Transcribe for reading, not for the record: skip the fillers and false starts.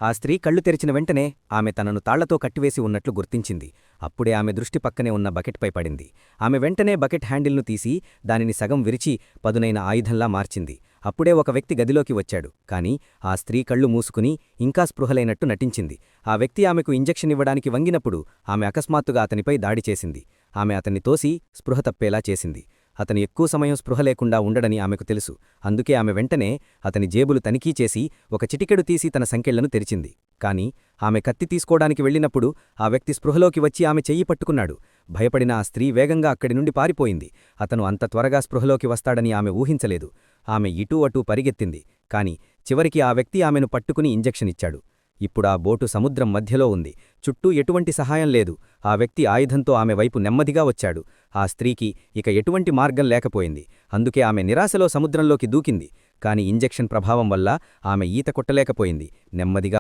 ఆ స్త్రీ కళ్ళు తెరిచిన వెంటనే ఆమె తనను తాళ్లతో కట్టివేసి ఉన్నట్లు గుర్తించింది. అప్పుడే ఆమె దృష్టి పక్కనే ఉన్న బకెట్పై పడింది. ఆమె వెంటనే బకెట్ హ్యాండిల్ను తీసి దానిని సగం విరిచి పదునైన ఆయుధంలా మార్చింది. అప్పుడే ఒక వ్యక్తి గదిలోకి వచ్చాడు. కాని ఆ స్త్రీ కళ్ళు మూసుకుని ఇంకా స్పృహలేనట్టు నటించింది. ఆ వ్యక్తి ఆమెకు ఇంజెక్షన్ ఇవ్వడానికి వంగినప్పుడు ఆమె అకస్మాత్తుగా అతనిపై దాడి చేసింది. ఆమె అతన్ని తోసి స్పృహ తప్పేలా చేసింది. అతను ఎక్కువ సమయం స్పృహ లేకుండా ఉండడని ఆమెకు తెలుసు. అందుకే ఆమె వెంటనే అతని జేబులు తనిఖీ చేసి ఒక చిటికెడు తీసి తన సంకెళ్లను తెరిచింది. కాని ఆమె కత్తి తీసుకోవడానికి వెళ్ళినప్పుడు ఆ వ్యక్తి స్పృహలోకి వచ్చి ఆమె చెయ్యి పట్టుకున్నాడు. భయపడిన ఆ స్త్రీ వేగంగా అక్కడి నుండి పారిపోయింది. అతను అంత త్వరగా స్పృహలోకి వస్తాడని ఆమె ఊహించలేదు. ఆమె ఇటూ అటూ పరిగెత్తింది. కాని చివరికి ఆ వ్యక్తి ఆమెను పట్టుకుని ఇంజెక్షన్ ఇచ్చాడు. ఇప్పుడా బోటు సముద్రం మధ్యలో ఉంది. చుట్టూ ఎటువంటి సహాయం లేదు. ఆ వ్యక్తి ఆయుధంతో ఆమె వైపు నెమ్మదిగా వచ్చాడు. ఆ స్త్రీకి ఇక ఎటువంటి మార్గం లేకపోయింది. అందుకే ఆమె నిరాశలో సముద్రంలోకి దూకింది. కాని ఇంజెక్షన్ ప్రభావం వల్ల ఆమె ఈత కొట్టలేకపోయింది. నెమ్మదిగా